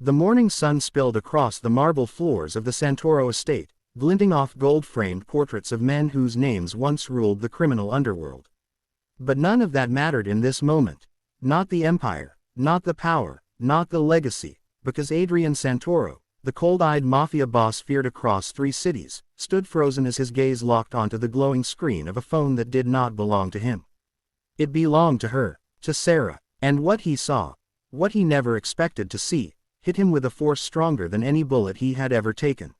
The morning sun spilled across the marble floors of the Santoro estate, glinting off gold-framed portraits of men whose names once ruled the criminal underworld. But none of that mattered in this moment. Not the empire, not the power, not the legacy, because Adrian Santoro, the cold-eyed mafia boss feared across 3 cities, stood frozen as his gaze locked onto the glowing screen of a phone that did not belong to him. It belonged to her, to Sarah, and what he saw, what he never expected to see, hit him with a force stronger than any bullet he had ever taken.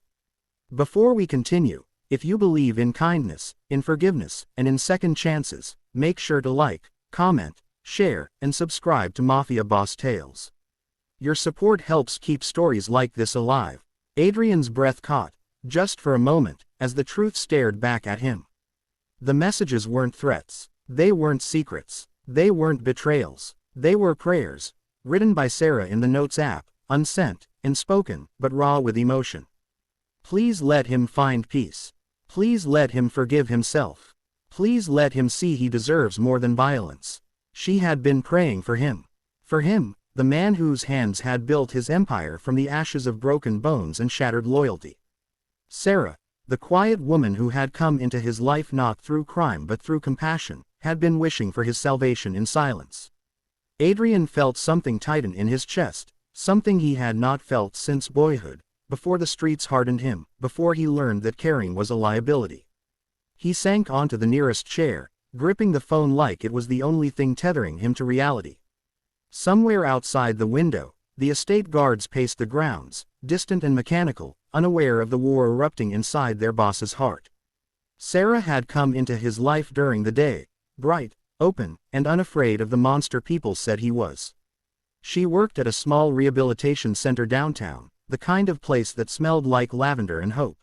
Before we continue, if you believe in kindness, in forgiveness, and in second chances, make sure to like, comment, share, and subscribe to Mafia Boss Tales. Your support helps keep stories like this alive. Adrian's breath caught, just for a moment, as the truth stared back at him. The messages weren't threats. They weren't secrets. They weren't betrayals. They were prayers, written by Sarah in the Notes app, unsent, unspoken, but raw with emotion. Please let him find peace. Please let him forgive himself. Please let him see he deserves more than violence. She had been praying for him. For him, the man whose hands had built his empire from the ashes of broken bones and shattered loyalty. Sarah, the quiet woman who had come into his life not through crime but through compassion, had been wishing for his salvation in silence. Adrian felt something tighten in his chest, something he had not felt since boyhood, before the streets hardened him, before he learned that caring was a liability. He sank onto the nearest chair, gripping the phone like it was the only thing tethering him to reality. Somewhere outside the window, the estate guards paced the grounds, distant and mechanical, unaware of the war erupting inside their boss's heart. Sarah had come into his life during the day, bright, open, and unafraid of the monster people said he was. She worked at a small rehabilitation center downtown, the kind of place that smelled like lavender and hope.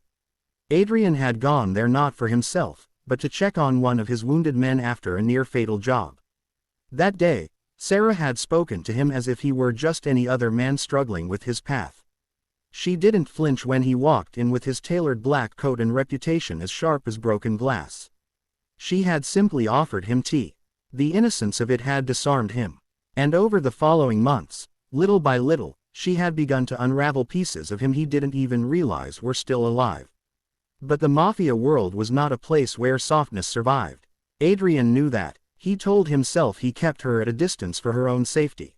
Adrian had gone there not for himself, but to check on one of his wounded men after a near-fatal job. That day, Sarah had spoken to him as if he were just any other man struggling with his path. She didn't flinch when he walked in with his tailored black coat and reputation as sharp as broken glass. She had simply offered him tea. The innocence of it had disarmed him. And over the following months, little by little, she had begun to unravel pieces of him he didn't even realize were still alive. But the mafia world was not a place where softness survived. Adrian knew that. He told himself he kept her at a distance for her own safety.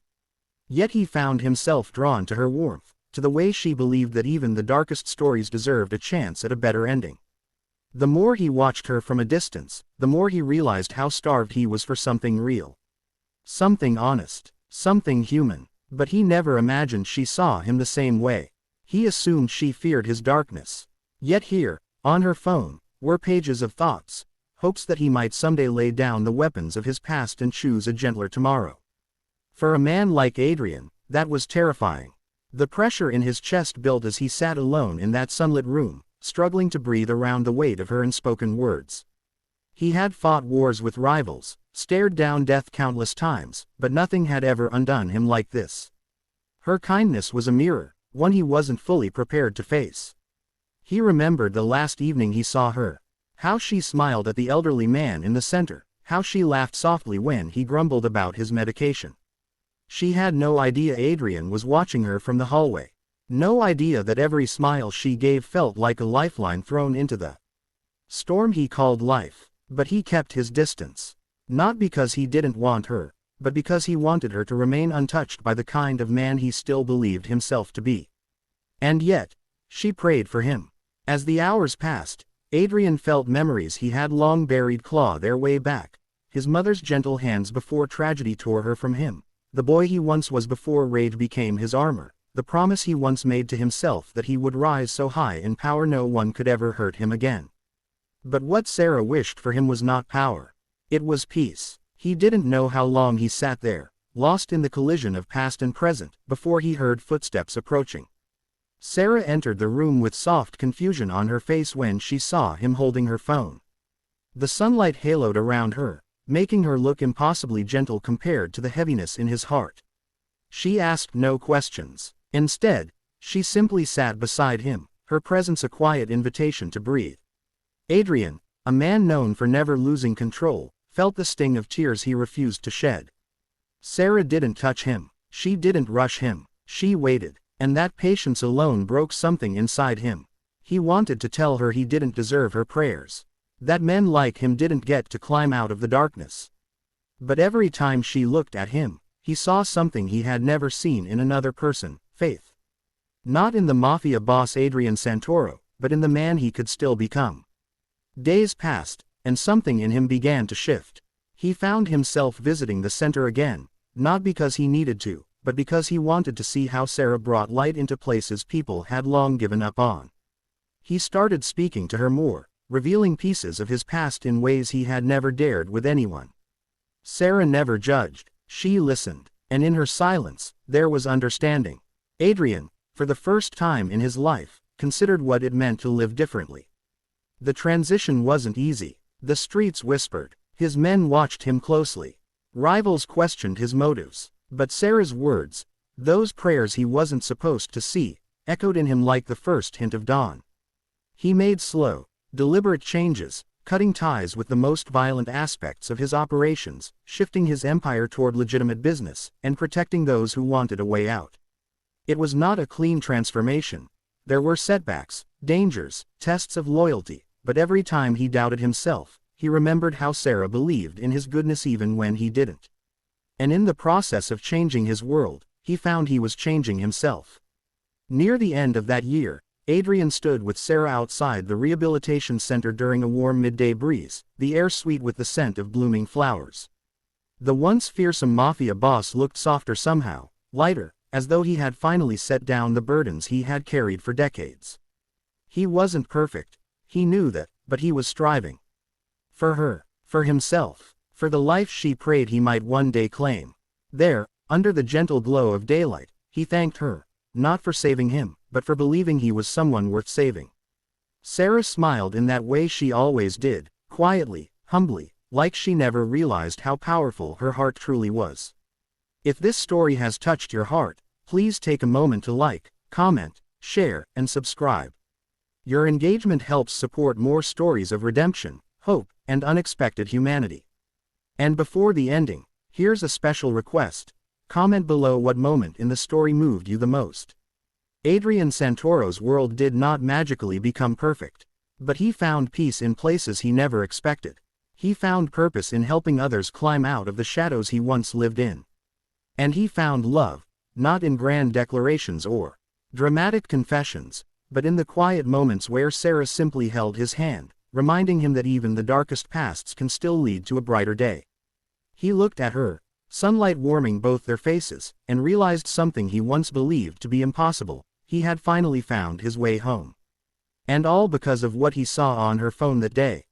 Yet he found himself drawn to her warmth, to the way she believed that even the darkest stories deserved a chance at a better ending. The more he watched her from a distance, the more he realized how starved he was for something real. Something honest, something human, but he never imagined she saw him the same way. He assumed she feared his darkness. Yet here, on her phone, were pages of thoughts, hopes that he might someday lay down the weapons of his past and choose a gentler tomorrow. For a man like Adrian, that was terrifying. The pressure in his chest built as he sat alone in that sunlit room, struggling to breathe around the weight of her unspoken words. He had fought wars with rivals, stared down death countless times, but nothing had ever undone him like this. Her kindness was a mirror, one he wasn't fully prepared to face. He remembered the last evening he saw her. How she smiled at the elderly man in the center, how she laughed softly when he grumbled about his medication. She had no idea Adrian was watching her from the hallway. No idea that every smile she gave felt like a lifeline thrown into the storm he called life. But he kept his distance. Not because he didn't want her, but because he wanted her to remain untouched by the kind of man he still believed himself to be. And yet, she prayed for him. As the hours passed, Adrian felt memories he had long buried claw their way back. His mother's gentle hands before tragedy tore her from him. The boy he once was before rage became his armor. The promise he once made to himself that he would rise so high in power no one could ever hurt him again. But what Sarah wished for him was not power. It was peace. He didn't know how long he sat there, lost in the collision of past and present, before he heard footsteps approaching. Sarah entered the room with soft confusion on her face when she saw him holding her phone. The sunlight haloed around her, making her look impossibly gentle compared to the heaviness in his heart. She asked no questions. Instead, she simply sat beside him, her presence a quiet invitation to breathe. Adrian, a man known for never losing control, felt the sting of tears he refused to shed. Sarah didn't touch him. She didn't rush him. She waited. And that patience alone broke something inside him. He wanted to tell her he didn't deserve her prayers. That men like him didn't get to climb out of the darkness. But every time she looked at him, he saw something he had never seen in another person: faith. Not in the Mafia boss Adrian Santoro, but in the man he could still become. Days passed, and something in him began to shift. He found himself visiting the center again, not because he needed to, but because he wanted to see how Sarah brought light into places people had long given up on. He started speaking to her more, revealing pieces of his past in ways he had never dared with anyone. Sarah never judged, she listened, and in her silence, there was understanding. Adrian, for the first time in his life, considered what it meant to live differently. The transition wasn't easy. The streets whispered. His men watched him closely. Rivals questioned his motives. But Sarah's words, those prayers he wasn't supposed to see, echoed in him like the first hint of dawn. He made slow, deliberate changes, cutting ties with the most violent aspects of his operations, shifting his empire toward legitimate business, and protecting those who wanted a way out. It was not a clean transformation. There were setbacks, dangers, tests of loyalty, but every time he doubted himself, he remembered how Sarah believed in his goodness even when he didn't. And in the process of changing his world, he found he was changing himself. Near the end of that year, Adrian stood with Sarah outside the rehabilitation center during a warm midday breeze, the air sweet with the scent of blooming flowers. The once fearsome Mafia boss looked softer somehow, lighter, as though he had finally set down the burdens he had carried for decades. He wasn't perfect, he knew that, but he was striving. For her, for himself, for the life she prayed he might one day claim. There, under the gentle glow of daylight, he thanked her, not for saving him, but for believing he was someone worth saving. Sarah smiled in that way she always did, quietly, humbly, like she never realized how powerful her heart truly was. If this story has touched your heart, please take a moment to like, comment, share, and subscribe. Your engagement helps support more stories of redemption, hope, and unexpected humanity. And before the ending, here's a special request. Comment below what moment in the story moved you the most. Adrian Santoro's world did not magically become perfect. But he found peace in places he never expected. He found purpose in helping others climb out of the shadows he once lived in. And he found love, not in grand declarations or dramatic confessions, but in the quiet moments where Sarah simply held his hand, reminding him that even the darkest pasts can still lead to a brighter day. He looked at her, sunlight warming both their faces, and realized something he once believed to be impossible: he had finally found his way home. And all because of what he saw on her phone that day.